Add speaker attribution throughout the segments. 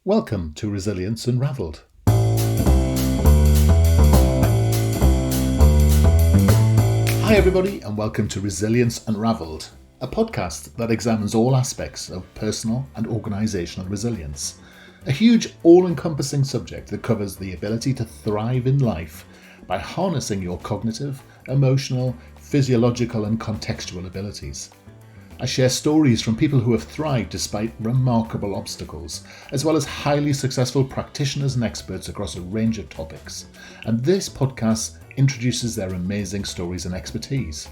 Speaker 1: Welcome to Resilience Unravelled. Hi everybody and welcome to Resilience Unravelled, a podcast that examines all aspects of personal and organisational resilience. A huge all-encompassing subject that covers the ability to thrive in life by harnessing your cognitive, emotional, physiological and contextual abilities. I share stories from people who have thrived despite remarkable obstacles, as well as highly successful practitioners and experts across a range of topics. And this podcast introduces their amazing stories and expertise,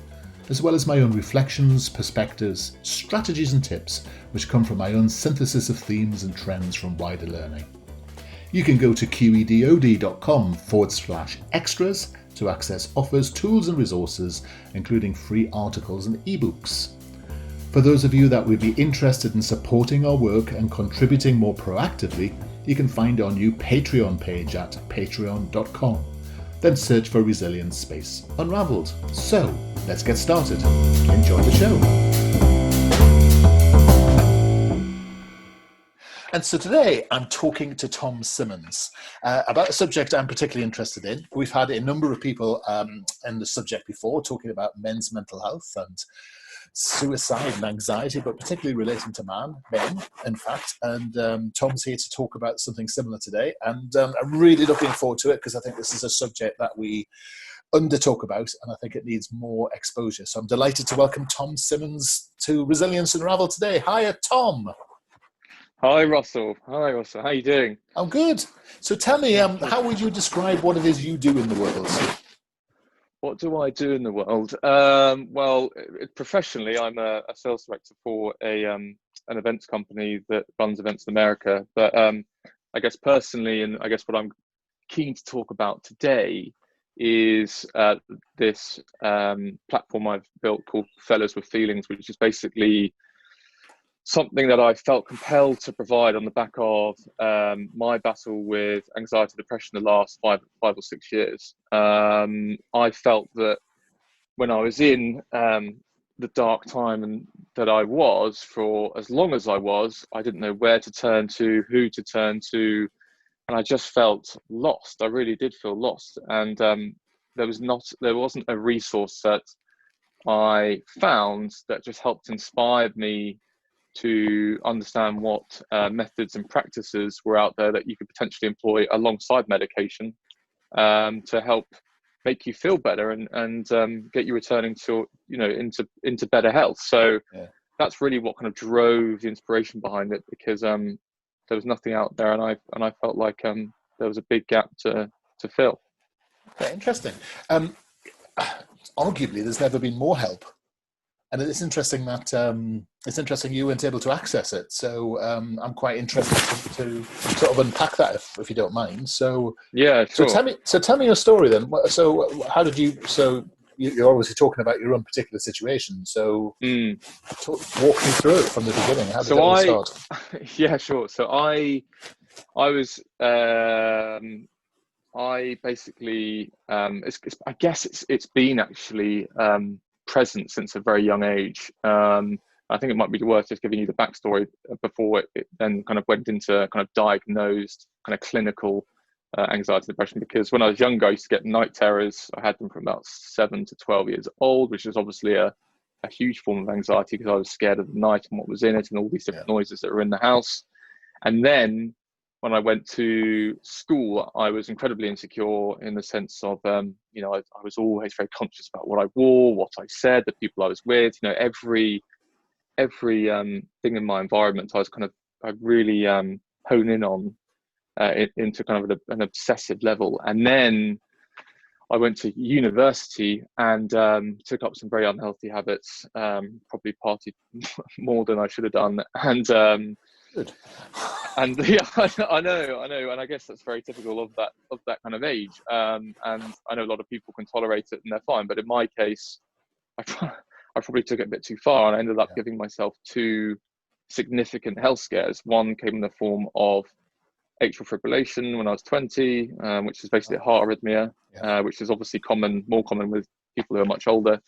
Speaker 1: as well as my own reflections, perspectives, strategies and tips, which come from my own synthesis of themes and trends from wider learning. You can go to qedod.com/extras to access offers, tools and resources, including free articles and ebooks. For those of you that would be interested in supporting our work and contributing more proactively, you can find our new Patreon page at patreon.com. Then search for Resilience Space Unravelled. So, let's get started. Enjoy the show. And so today I'm talking to Tom Simmons about a subject I'm particularly interested in. We've had a number of people in the subject before talking about men's mental health and suicide and anxiety, but particularly relating to men, in fact. And Tom's here to talk about something similar today. And I'm really looking forward to it because I think this is a subject that we under-talk about, and I think it needs more exposure. So I'm delighted to welcome Tom Simmons to Resilience Unravelled today. Hiya, Tom.
Speaker 2: Hi, Russell. How are you doing?
Speaker 1: I'm good. So tell me, how would you describe what it is you do in the world?
Speaker 2: What do I do in the world? Professionally, I'm a sales director for an events company that runs events in America. But I guess personally, and I guess what I'm keen to talk about today is this platform I've built called Fellows with Feelings, which is basically something that I felt compelled to provide on the back of my battle with anxiety, depression the last five or 6 years. I felt that when I was in the dark time and that I was for as long as I didn't know where to turn to, who to turn to, and I just felt lost. I really did feel lost, and there wasn't a resource that I found that just helped inspire me to understand what methods and practices were out there that you could potentially employ alongside medication to help make you feel better and get you returning to into better health. So that's really what kind of drove the inspiration behind it, because there was nothing out there, and I felt like there was a big gap to fill.
Speaker 1: Very interesting. Arguably, there's never been more help. And it's interesting that you weren't able to access it. So I'm quite interested to sort of unpack that, if you don't mind. So
Speaker 2: yeah, sure.
Speaker 1: So tell me your story then. So how did you? So you're obviously talking about your own particular situation. So walk me through it from the beginning. How did it all start?
Speaker 2: Yeah, sure. So I was. I basically. I guess it's been actually. Present since a very young age. I think it might be worth just giving you the backstory before it then kind of went into kind of diagnosed kind of clinical anxiety and depression, because when I was younger I used to get night terrors. I had them from about 7 to 12 years old, which is obviously a huge form of anxiety because I was scared of the night and what was in it and all these different noises that were in the house. And then when I went to school, I was incredibly insecure in the sense of, I was always very conscious about what I wore, what I said, the people I was with. Every thing in my environment, I really hone in on into kind of an obsessive level. And then I went to university and took up some very unhealthy habits. Probably partied more than I should have done, and.
Speaker 1: Good.
Speaker 2: And yeah, I know, and I guess that's very typical of that kind of age. And I know a lot of people can tolerate it and they're fine, but in my case, I probably took it a bit too far, and I ended up giving myself 2 significant health scares. One came in the form of atrial fibrillation when I was 20, which is basically a heart arrhythmia, which is obviously more common with people who are much older.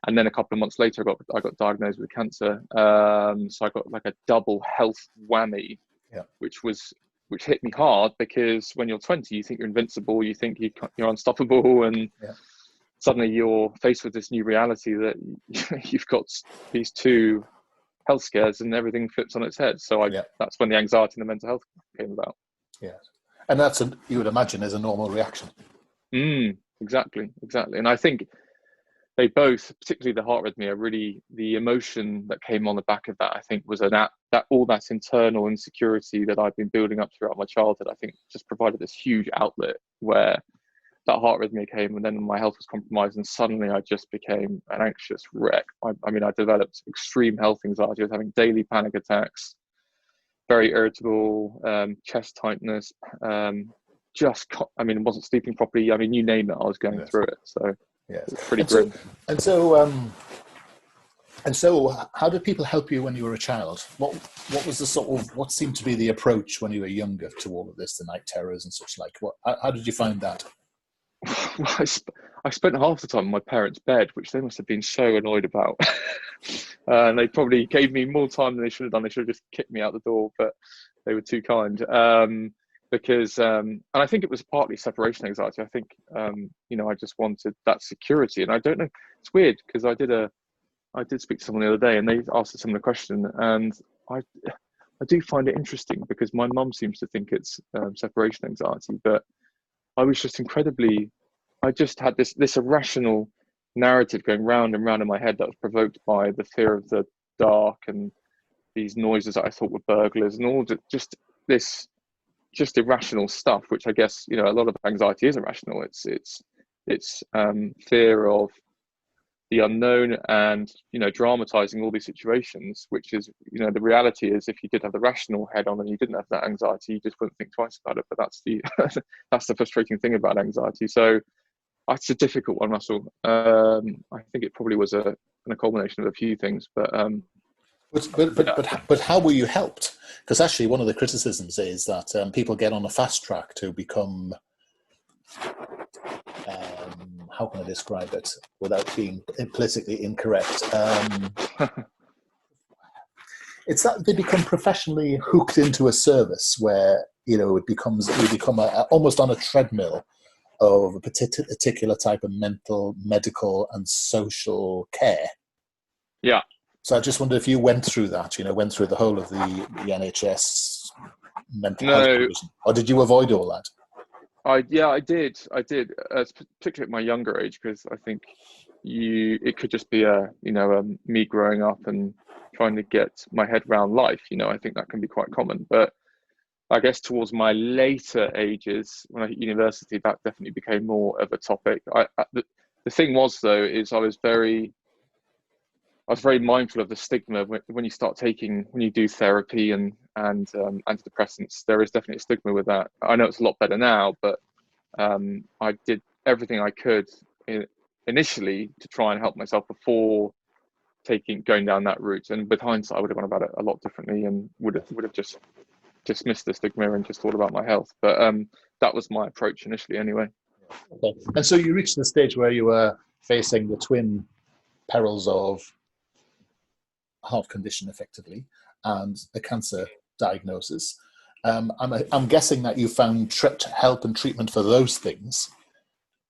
Speaker 2: And then a couple of months later, I got diagnosed with cancer. So I got like a double health whammy, which was which hit me hard, because when you're 20, you think you're invincible, you think you're unstoppable, and suddenly you're faced with this new reality that you've got these two health scares and everything flips on its head. So that's when the anxiety and the mental health came about.
Speaker 1: Yeah. And that's, you would imagine, is a normal reaction.
Speaker 2: Exactly. And I think they both, particularly the heart rhythmia, really, the emotion that came on the back of that, I think, was that all that internal insecurity that I've been building up throughout my childhood, I think just provided this huge outlet where that heart rhythmia came, and then my health was compromised, and suddenly I just became an anxious wreck. I developed extreme health anxiety. I was having daily panic attacks, very irritable, chest tightness, wasn't sleeping properly. You name it, I was going through it. So it's pretty grim.
Speaker 1: And so how did people help you when you were a child? What was the what seemed to be the approach when you were younger to all of this, the night terrors and such like? How did you find that?
Speaker 2: Well, I spent half the time in my parents' bed, which they must have been so annoyed about. And they probably gave me more time than they should have done. They should have just kicked me out the door, but they were too kind. Because and I think it was partly separation anxiety. I think I just wanted that security, and I don't know. It's weird because I did speak to someone the other day, and they asked a similar question, and I do find it interesting because my mum seems to think it's separation anxiety, but I was just I just had this irrational narrative going round and round in my head that was provoked by the fear of the dark and these noises that I thought were burglars and all just irrational stuff, which I guess, a lot of anxiety is irrational. It's fear of the unknown and, dramatizing all these situations, which is, the reality is if you did have the rational head on and you didn't have that anxiety, you just wouldn't think twice about it. But that's the frustrating thing about anxiety. So it's a difficult one, Russell. I think it probably was a culmination of a few things, but
Speaker 1: how were you helped? Because actually one of the criticisms is that people get on a fast track to become, how can I describe it without being implicitly incorrect? It's that they become professionally hooked into a service where, you become almost on a treadmill of a particular type of mental, medical and social care.
Speaker 2: Yeah.
Speaker 1: So I just wonder if you went through that, went through the whole of the NHS mental health provision, or did you avoid all that?
Speaker 2: I did, particularly at my younger age, because I think it could just be me growing up and trying to get my head around life. I think that can be quite common. But I guess towards my later ages, when I hit university, that definitely became more of a topic. The thing was, though, is I was very mindful of the stigma when you do therapy and antidepressants. There is definitely a stigma with that. I know it's a lot better now, but I did everything I could initially to try and help myself before going down that route. And with hindsight, I would have gone about it a lot differently and would have just dismissed the stigma and just thought about my health. But that was my approach initially, anyway.
Speaker 1: Okay. And so you reached the stage where you were facing the twin perils of heart condition, effectively, and a cancer diagnosis. I'm guessing that you found help and treatment for those things.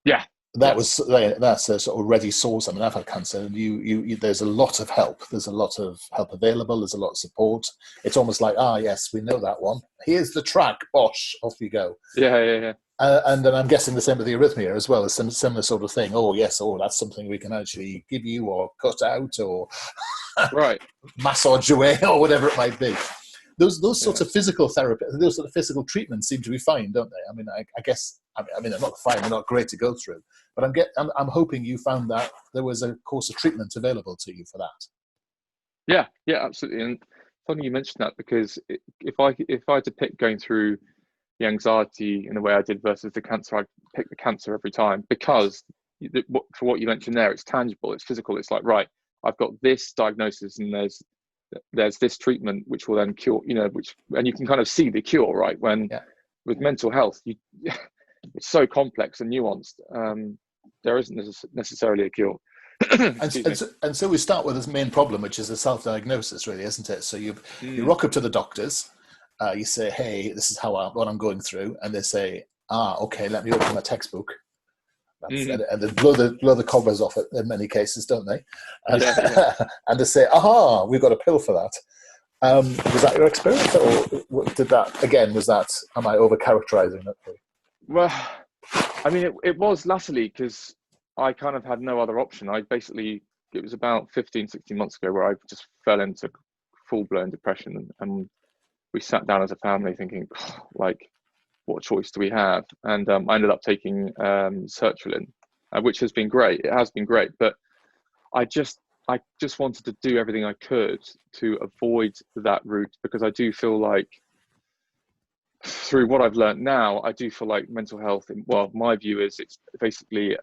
Speaker 2: Yeah.
Speaker 1: That's a sort of ready source. I mean, I've had cancer, and you there's a lot of help. There's a lot of help available. There's a lot of support. It's almost like, yes, we know that one. Here's the track. Bosh, off you go.
Speaker 2: Yeah.
Speaker 1: And then I'm guessing the same with the arrhythmia as well, as some similar sort of thing. Oh, yes, that's something we can actually give you or cut out or massage away or whatever it might be. Those sorts of physical therapy, those sort of physical treatments seem to be fine, don't they? I mean, I guess, they're not fine, they're not great to go through, but I'm hoping you found that there was a course of treatment available to you for that.
Speaker 2: Yeah, absolutely. And funny you mentioned that, because if I had to pick going through the anxiety in the way I did versus the cancer, I'd pick the cancer every time, because for what you mentioned there, it's tangible, it's physical. It's like, right, I've got this diagnosis and there's this treatment which will then cure, and you can kind of see the cure, right? With mental health, it's so complex and nuanced. There isn't necessarily a cure.
Speaker 1: and so we start with this main problem, which is a self-diagnosis, really, isn't it? So you rock up to the doctors, You say, hey, this is what I'm going through. And they say, okay, let me open my textbook. And they blow the cobwebs off it in many cases, don't they? And, and they say, aha, we've got a pill for that. Was that your experience, or did that, again, am I over-characterizing it?
Speaker 2: Well, I mean, it was latterly, because I kind of had no other option. It was about 15, 16 months ago where I just fell into full-blown depression, and we sat down as a family thinking, like, what choice do we have? And I ended up taking sertraline, which has been great. It has been great, but I just wanted to do everything I could to avoid that route, because I do feel like, through what I've learned now, I do feel like mental health, well, my view is it's basically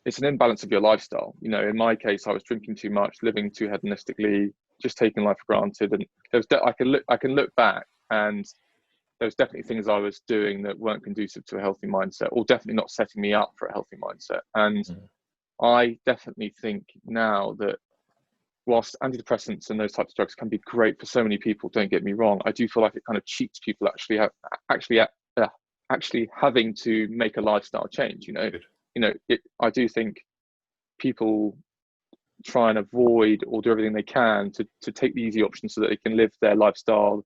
Speaker 2: it's an imbalance of your lifestyle. You know, in my case, I was drinking too much, living too hedonistically, just taking life for granted. And I can look back, and there's definitely things I was doing that weren't conducive to a healthy mindset, or definitely not setting me up for a healthy mindset. And I definitely think now that, whilst antidepressants and those types of drugs can be great for so many people, don't get me wrong, I do feel like it kind of cheats people actually having to make a lifestyle change. I do think people try and avoid or do everything they can to take the easy option so that they can live their lifestyle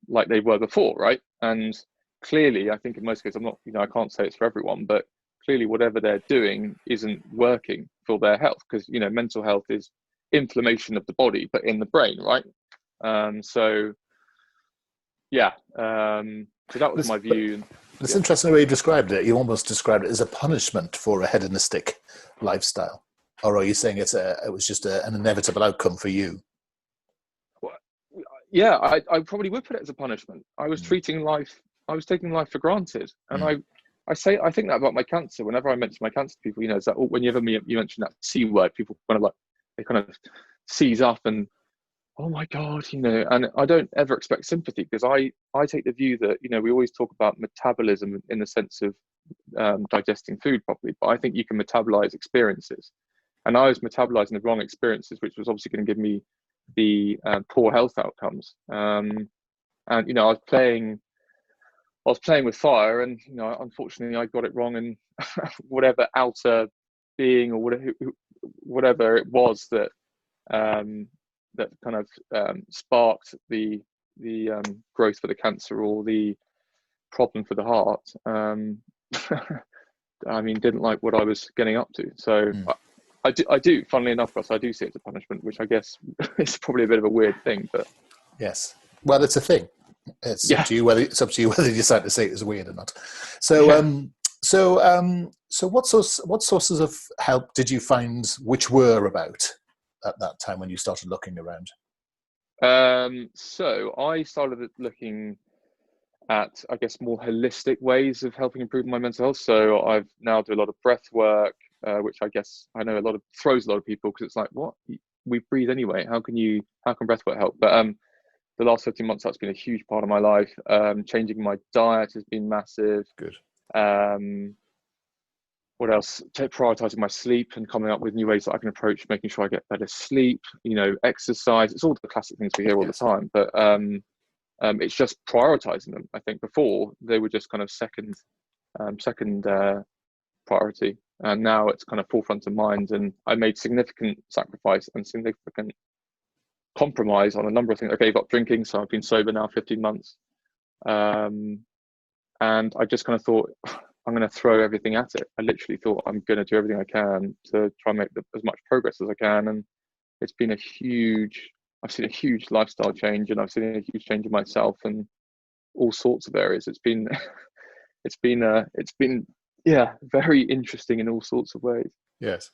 Speaker 2: like they were before, right? And clearly, I think in most cases, I can't say it's for everyone, but clearly whatever they're doing isn't working for their health, because mental health is inflammation of the body but in the brain, right? So that was my view.
Speaker 1: It's interesting the way you described it. You almost described it as a punishment for a hedonistic lifestyle, or are you saying it was just an inevitable outcome for you?
Speaker 2: Well, yeah, I probably would put it as a punishment. I was taking life for granted, and I think that about my cancer. Whenever I mention my cancer to people, it's that whenever you mention that C word, people kind of seize up and, oh my God, and I don't ever expect sympathy, because I take the view that, we always talk about metabolism in the sense of digesting food properly, but I think you can metabolize experiences. And I was metabolizing the wrong experiences, which was obviously going to give me the poor health outcomes. And, I was playing with fire, and, unfortunately I got it wrong, and whatever outer being or whatever it was that that kind of sparked the growth for the cancer or the problem for the heart, didn't like what I was getting up to. So I do, funnily enough, Ross, I do see it as a punishment, which I guess is probably a bit of a weird thing, but
Speaker 1: yes, well, it's a thing. It's up to you whether you decide to say it as weird or not. So so what sources of help did you find which were about at that time when you started looking around?
Speaker 2: So I started looking at, I guess, more holistic ways of helping improve my mental health. So I've now do a lot of breath work, which I guess I know throws a lot of people, because it's like, what? We breathe anyway. How can breath work help? But the last 15 months, that's been a huge part of my life. Changing my diet has been massive.
Speaker 1: Good.
Speaker 2: What else? Prioritizing my sleep and coming up with new ways that I can approach making sure I get better sleep, exercise. It's all the classic things we hear all the time, but it's just prioritizing them. I think before they were just kind of second priority, and now it's kind of forefront of mind. And I made significant sacrifice and significant compromise on a number of things. I gave up drinking, so I've been sober now 15 months. And I just kind of thought, I'm going to throw everything at it. I literally thought I'm going to do everything I can to try and make as much progress as I can. And it's been I've seen a huge lifestyle change, and I've seen a huge change in myself and all sorts of areas. It's been very interesting in all sorts of ways.
Speaker 1: Yes.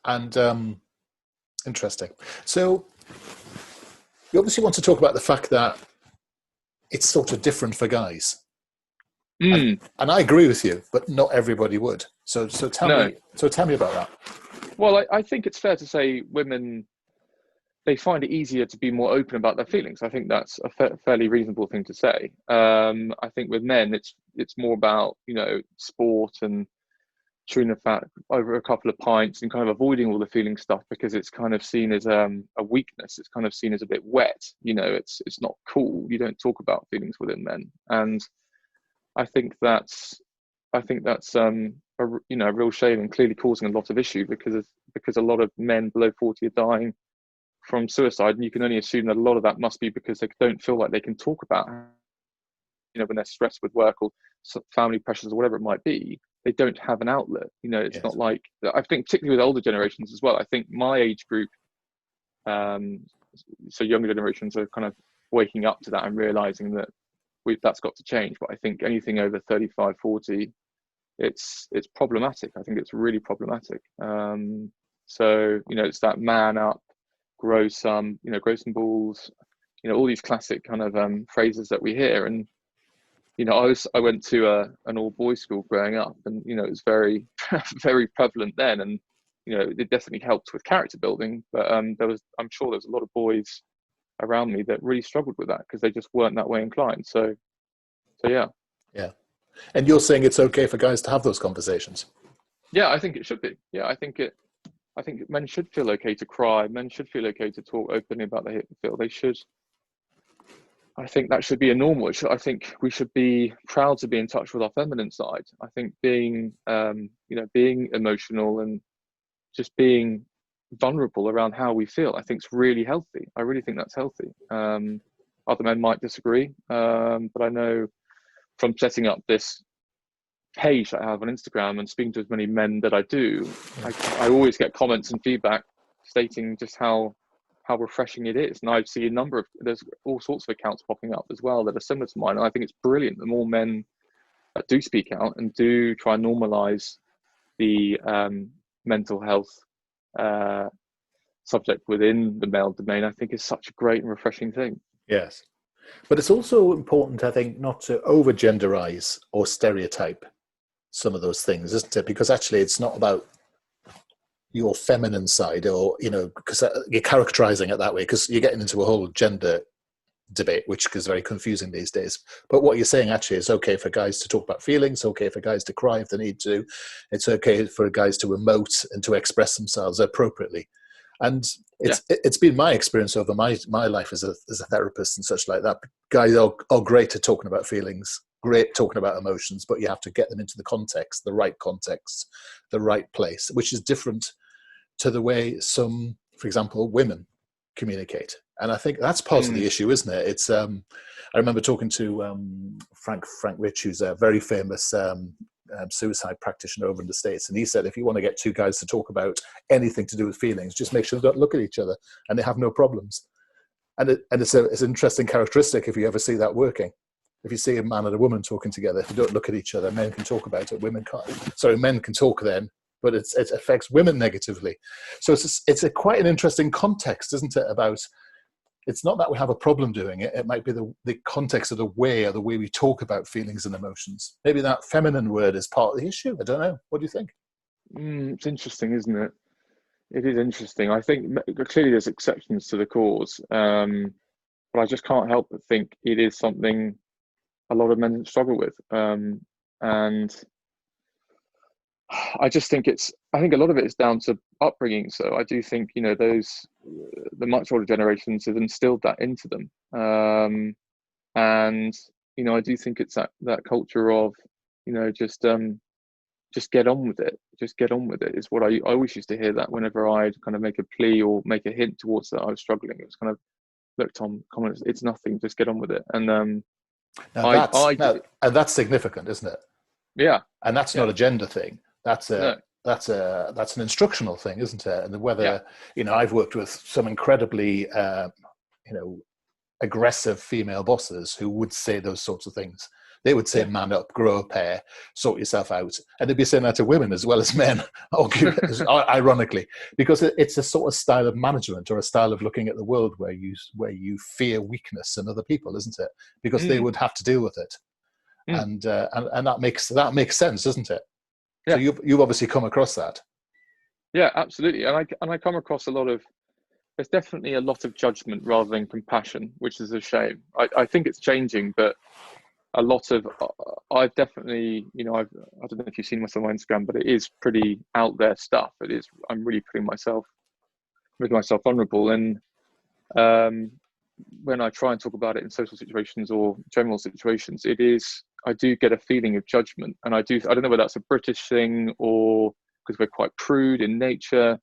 Speaker 1: And interesting. So you obviously want to talk about the fact that it's sort of different for guys. And I agree with you, but not everybody would. So tell me about that.
Speaker 2: Well, I think it's fair to say women, they find it easier to be more open about their feelings. I think that's a fairly reasonable thing to say. I think with men, it's more about, sport and chewing the fat over a couple of pints and kind of avoiding all the feeling stuff because it's kind of seen as a weakness. It's kind of seen as a bit wet. It's not cool. You don't talk about feelings within men, and I think that's a real shame and clearly causing a lot of issue because a lot of men below 40 are dying from suicide, and you can only assume that a lot of that must be because they don't feel like they can talk about, when they're stressed with work or family pressures or whatever it might be, they don't have an outlet. It's
Speaker 1: Yes.
Speaker 2: not like, I think particularly with older generations as well, I think my age group, so younger generations are kind of waking up to that and realizing that that's got to change. But I think anything over 35, 40, it's problematic. I think it's really problematic. So it's that man up, grow some balls, all these classic kind of phrases that we hear. And I went to an all boys school growing up, and it was very very prevalent then, and it definitely helped with character building. But I'm sure there was a lot of boys around me that really struggled with that because they just weren't that way inclined. So yeah.
Speaker 1: And you're saying it's okay for guys to have those conversations?
Speaker 2: Yeah, I think it should be. Yeah, I think men should feel okay to cry. Men should feel okay to talk openly about their feel. They should. I think that should be a normal. I think we should be proud to be in touch with our feminine side. I think being emotional and just being vulnerable around how we feel, I think is really healthy. I really think that's healthy. Other men might disagree, but I know from setting up this page that I have on Instagram and speaking to as many men that I do, I always get comments and feedback stating just how refreshing it is. And I see there's all sorts of accounts popping up as well that are similar to mine. And I think it's brilliant. The more men that do speak out and do try and normalize the mental health subject within the male domain, I think is such a great and refreshing thing.
Speaker 1: Yes. But it's also important, I think, not to over-genderize or stereotype some of those things, isn't it? Because actually it's not about your feminine side, or, because you're characterizing it that way, because you're getting into a whole gender debate, which is very confusing these days. But what you're saying actually is okay for guys to talk about feelings, okay for guys to cry if they need to. It's okay for guys to emote and to express themselves appropriately. And it's been my experience over my life as a therapist and such like that. Guys are great at talking about feelings, great talking about emotions, but you have to get them into the context, the right place, which is different to the way some, for example, women communicate. And I think that's part of the issue, isn't it? It's I remember talking to Frank Rich, who's a very famous suicide practitioner over in the States, and he said if you want to get two guys to talk about anything to do with feelings, just make sure they don't look at each other and they have no problems. And it's an interesting characteristic if you ever see that working. If you see a man and a woman talking together, if you don't look at each other, men can talk about it, women can't. Sorry, men can talk then, but it affects women negatively. So it's quite an interesting context, isn't it, about it's not that we have a problem doing it. It might be the context of the way we talk about feelings and emotions. Maybe that feminine word is part of the issue. I don't know. What do you think?
Speaker 2: It's interesting, isn't it? It is interesting. I think clearly there's exceptions to the cause, but I just can't help but think it is something a lot of men struggle with. And I just think I think a lot of it is down to upbringing. So I do think, the much older generations have instilled that into them. And, I do think it's that culture of, just get on with it. Just get on with it is what I always used to hear that whenever I'd kind of make a plea or make a hint towards that I was struggling. It was kind of, look, Tom, come on, it's nothing. Just get on with it. And
Speaker 1: that's significant, isn't it?
Speaker 2: Yeah.
Speaker 1: And that's not a gender thing. That's an instructional thing, isn't it? And whether I've worked with some incredibly aggressive female bosses who would say those sorts of things. They would say, man up, grow a pair, sort yourself out. And they'd be saying that to women as well as men, ironically, because it's a sort of style of management or a style of looking at the world where you fear weakness in other people, isn't it? Because they would have to deal with it. And that makes sense, doesn't it? Yeah. So you've obviously come across that.
Speaker 2: Yeah, absolutely. And I come across there's definitely a lot of judgment rather than compassion, which is a shame. I think it's changing, but a lot of I've definitely, I don't know if you've seen myself on Instagram, but it is pretty out there stuff. I'm really putting myself vulnerable, and when I try and talk about it in social situations or general situations, I do get a feeling of judgment, and I don't know whether that's a British thing or because we're quite prude in nature,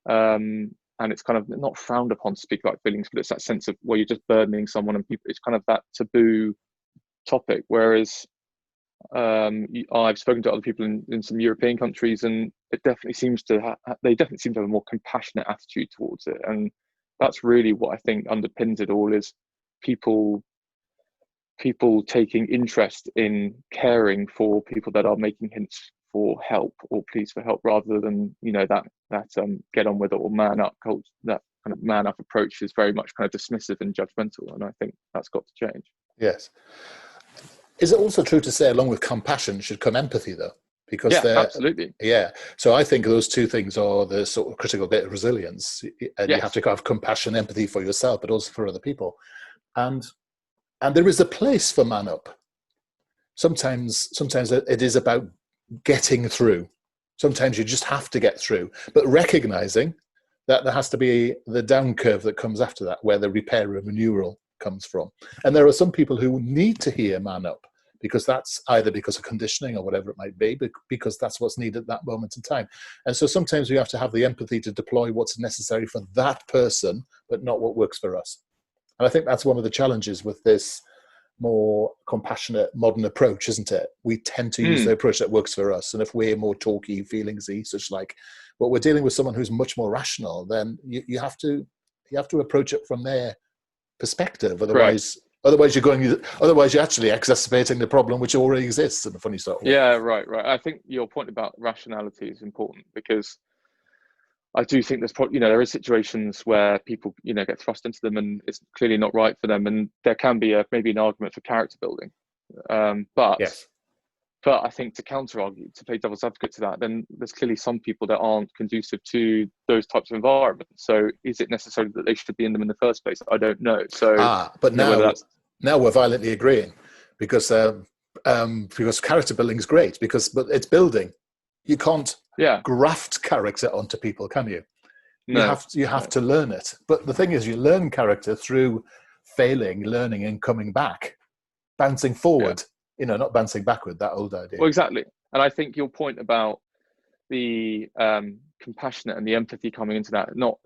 Speaker 2: and it's kind of not frowned upon to speak about feelings, but it's that sense of where you're just burdening someone, and people, it's kind of that taboo topic. Whereas I've spoken to other people in some European countries, and it definitely seems to they definitely seem to have a more compassionate attitude towards it, and that's really what I think underpins it all, is people taking interest in caring for people that are making hints for help or pleas for help, rather than that get on with it or man up culture. That kind of man up approach is very much kind of dismissive and judgmental, and I think that's got to change.
Speaker 1: Yes. Is it also true to say along with compassion should come empathy, though? Because
Speaker 2: absolutely.
Speaker 1: Yeah. So I think those two things are the sort of critical bit of resilience. And you have to have compassion, empathy for yourself, but also for other people. And there is a place for man up. Sometimes it is about getting through. Sometimes you just have to get through, but recognizing that there has to be the down curve that comes after that, where the repair and renewal comes from. And there are some people who need to hear man up, because that's either because of conditioning or whatever it might be, but because that's what's needed at that moment in time. And so sometimes we have to have the empathy to deploy what's necessary for that person, but not what works for us. And I think that's one of the challenges with this more compassionate modern approach, isn't it? We tend to use the approach that works for us. And if we're more talky, feelingsy, such like, but we're dealing with someone who's much more rational, then you have to approach it from their perspective. Otherwise you're actually exacerbating the problem which already exists in a funny sort of way.
Speaker 2: Yeah, right. I think your point about rationality is important, because I do think there's probably, there are situations where people, get thrust into them and it's clearly not right for them, and there can be maybe an argument for character building. But I think to counter argue, to play devil's advocate to that, then there's clearly some people that aren't conducive to those types of environments. So is it necessary that they should be in them in the first place? I don't know. So,
Speaker 1: but now we're violently agreeing, because character building is great, but it's building. You can't graft character onto people, can you? No. You have to learn it. But the thing is, you learn character through failing, learning, and coming back, bouncing forward. Not bouncing backward. That old idea.
Speaker 2: Well, exactly. And I think your point about the compassionate and the empathy coming into that, not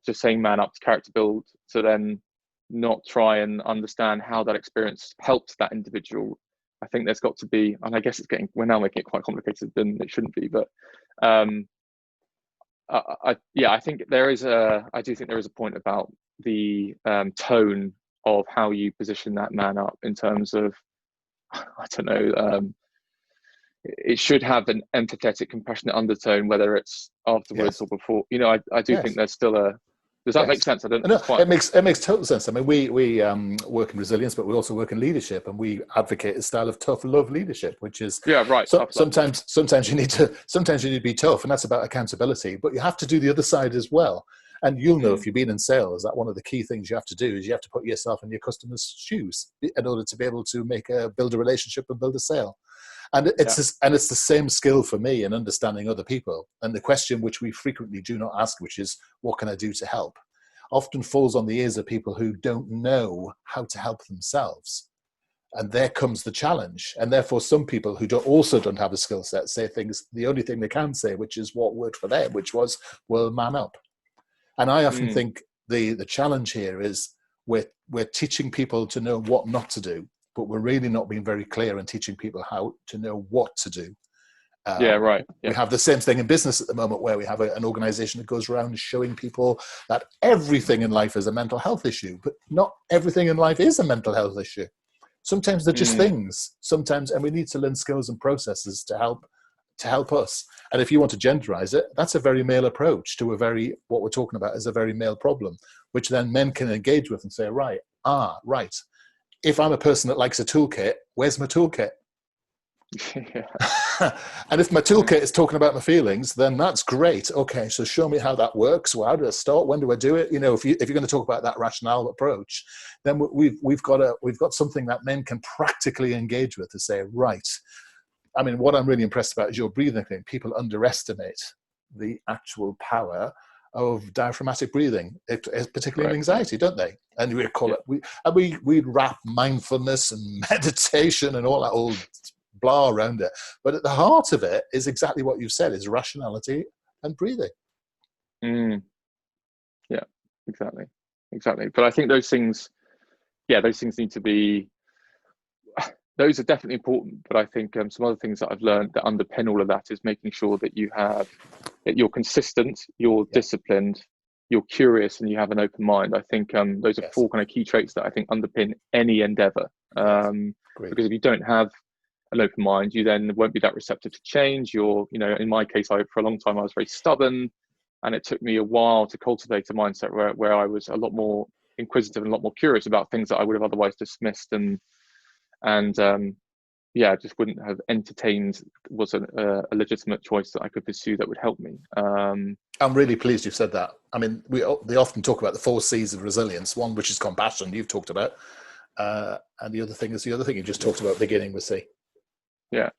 Speaker 2: just saying man up to character build, to then not try and understand how that experience helped that individual. I think there's got to be, and I guess we're now making it quite complicated than it shouldn't be, but I think I do think there is a point about the tone of how you position that man up, in terms of, I don't know, it should have an empathetic, compassionate undertone, whether it's afterwards or before. I do think there's still does that make sense? I don't know.
Speaker 1: It makes total sense. I mean, we work in resilience, but we also work in leadership, and we advocate a style of tough love leadership, which is sometimes you need to be tough, and that's about accountability. But you have to do the other side as well. And you'll know if you've been in sales that one of the key things you have to do is you have to put yourself in your customer's shoes in order to be able to build a relationship and build a sale. And it's the same skill for me in understanding other people. And the question which we frequently do not ask, which is, what can I do to help, often falls on the ears of people who don't know how to help themselves. And there comes the challenge. And therefore, some people who also don't have a skill set say things, the only thing they can say, which is what worked for them, which was, well, man up. And I often think the challenge here is we're teaching people to know what not to do, but we're really not being very clear in teaching people how to know what to do. We have the same thing in business at the moment, where we have an organization that goes around showing people that everything in life is a mental health issue, but not everything in life is a mental health issue. Sometimes they're just things. And we need to learn skills and processes to help us. And if you want to genderize it, that's a very male approach to what we're talking about is a very male problem, which then men can engage with and say, right. If I'm a person that likes a toolkit, where's my toolkit?
Speaker 2: Yeah.
Speaker 1: And if my toolkit is talking about my feelings, then that's great. Okay, so show me how that works. Well, how do I start? When do I do it? If you're going to talk about that rationale approach, then we've got something that men can practically engage with to say, right. I mean, what I'm really impressed about is your breathing thing. People underestimate the actual power of diaphragmatic breathing, particularly in anxiety, don't they? And we call it, we'd wrap mindfulness and meditation and all that old blah around it. But at the heart of it is exactly what you've said, is rationality and breathing.
Speaker 2: Yeah, exactly. But I think those things need to be, those are definitely important. But I think some other things that I've learned that underpin all of that is making sure that you're consistent, you're disciplined, you're curious, and you have an open mind. I think those are four kind of key traits that I think underpin any endeavor. Because if you don't have an open mind, you then won't be that receptive to change. In my case, for a long time, I was very stubborn, and it took me a while to cultivate a mindset where I was a lot more inquisitive and a lot more curious about things that I would have otherwise dismissed and just wouldn't have entertained was a legitimate choice that I could pursue that would help me.
Speaker 1: I'm really pleased you've said that. I mean, they often talk about the 4 C's of resilience, one which is compassion, you've talked about, and the other thing you just talked about, beginning with C.
Speaker 2: Yeah.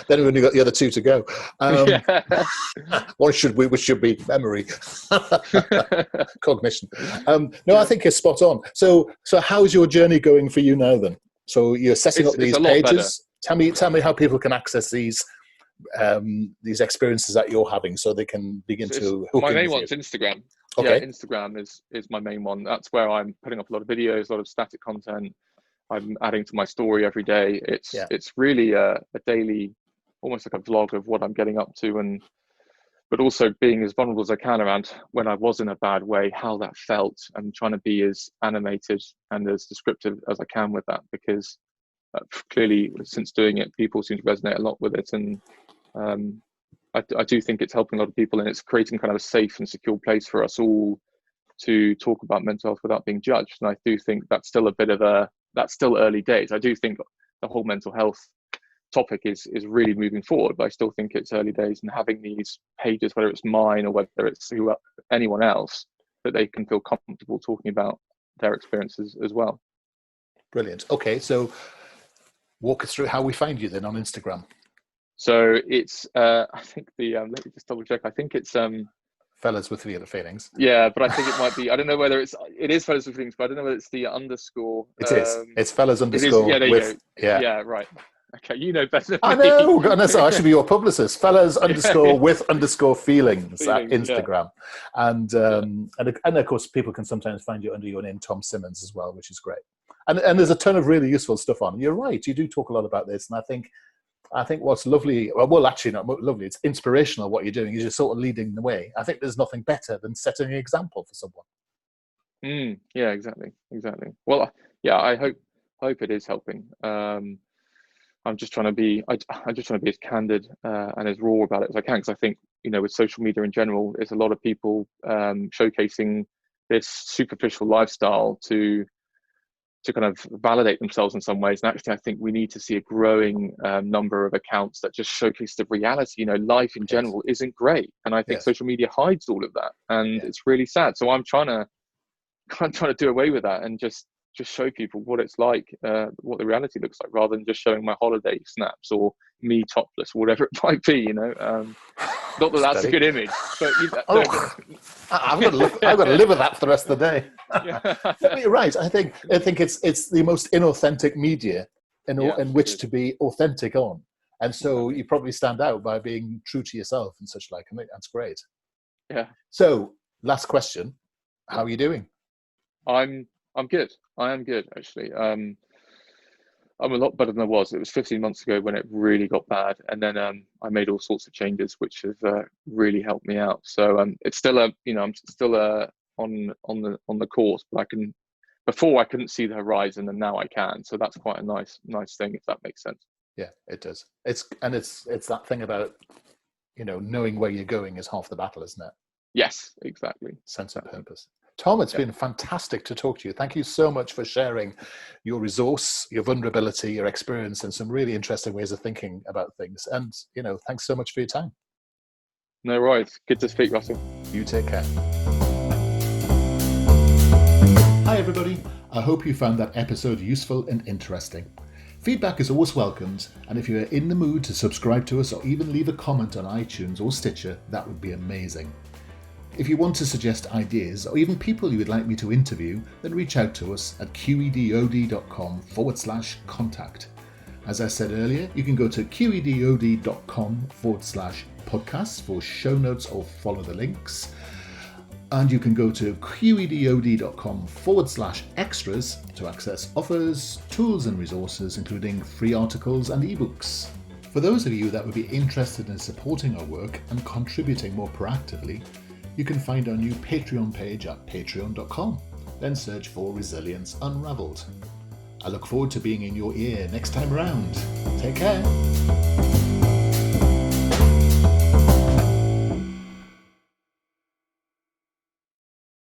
Speaker 1: Then we've only got the other 2 to go. Which should be memory, cognition. I think it's spot on. So how's your journey going for you now then? So you're setting up these pages. Tell me how people can access these experiences that you're having, so they can begin to hook in.
Speaker 2: My main one's Instagram.
Speaker 1: Okay.
Speaker 2: Yeah, Instagram is my main one. That's where I'm putting up a lot of videos, a lot of static content. I'm adding to my story every day. It's really a daily, almost like a vlog of what I'm getting up to, but also being as vulnerable as I can around when I was in a bad way, how that felt, and trying to be as animated and as descriptive as I can with that, because clearly since doing it, people seem to resonate a lot with it. And I do think it's helping a lot of people, and it's creating kind of a safe and secure place for us all to talk about mental health without being judged. And I do think that's still that's still early days. I do think the whole mental health topic is really moving forward, but I still think it's early days, and having these pages, whether it's mine or whether it's anyone else, that they can feel comfortable talking about their experiences as well.
Speaker 1: Brilliant. Okay, so walk us through how we find you then on Instagram.
Speaker 2: So it's I think let me just double check. I think it's
Speaker 1: Fellas with feelings.
Speaker 2: Yeah, but I think it might be, I don't know whether it is fellas with feelings, but I don't know whether it's the underscore.
Speaker 1: It is. It's fellas underscore.
Speaker 2: Yeah, there you go. Yeah, right. Okay, you know better than
Speaker 1: I
Speaker 2: me.
Speaker 1: know. Goodness, I should be your publicist. Fellas underscore with underscore feelings at Instagram. Yeah. And of course, people can sometimes find you under your name, Tom Simmons, as well, which is great. And there's a ton of really useful stuff on. You're right. You do talk a lot about this. And I think what's lovely, well, actually not lovely, it's inspirational what you're doing, is you're sort of leading the way. I think there's nothing better than setting an example for someone.
Speaker 2: Yeah, exactly. Well, yeah, I hope it is helping. I'm just trying to be as candid and as raw about it as I can, because I think, with social media in general, there's a lot of people showcasing this superficial lifestyle to kind of validate themselves in some ways. And actually, I think we need to see a growing number of accounts that just showcase the reality. Life in general isn't great, and I think social media hides all of that, and it's really sad. So I'm trying to do away with that and just show people what it's like, what the reality looks like, rather than just showing my holiday snaps or me topless or whatever it might be. Not that that's a good image, but
Speaker 1: I've got to live with that for the rest of the day. No, you're right. I think it's the most inauthentic media in which to be authentic on, and so you probably stand out by being true to yourself and such like. I think that's great.
Speaker 2: Yeah.
Speaker 1: So, last question: how are you doing?
Speaker 2: I'm good. I am good, actually. I'm a lot better than I was. It was 15 months ago when it really got bad, and then I made all sorts of changes which have really helped me out. So it's still I'm still on the course, but before I couldn't see the horizon, and now I can. So that's quite a nice thing, if that makes sense.
Speaker 1: Yeah, it does. It's that thing about knowing where you're going is half the battle, isn't it?
Speaker 2: Yes, exactly.
Speaker 1: Sense of purpose. Tom, it's been fantastic to talk to you. Thank you so much for sharing your resource, your vulnerability, your experience, and some really interesting ways of thinking about things. And, thanks so much for your time.
Speaker 2: No worries. Good to speak, Russell.
Speaker 1: You take care. Hi, everybody. I hope you found that episode useful and interesting. Feedback is always welcomed, and if you are in the mood to subscribe to us or even leave a comment on iTunes or Stitcher, that would be amazing. If you want to suggest ideas or even people you would like me to interview, then reach out to us at qedod.com/contact. As I said earlier, you can go to qedod.com/podcasts for show notes or follow the links. And you can go to qedod.com/extras to access offers, tools and resources, including free articles and ebooks. For those of you that would be interested in supporting our work and contributing more proactively, you can find our new Patreon page at patreon.com. Then search for Resilience Unraveled. I look forward to being in your ear next time around. Take care.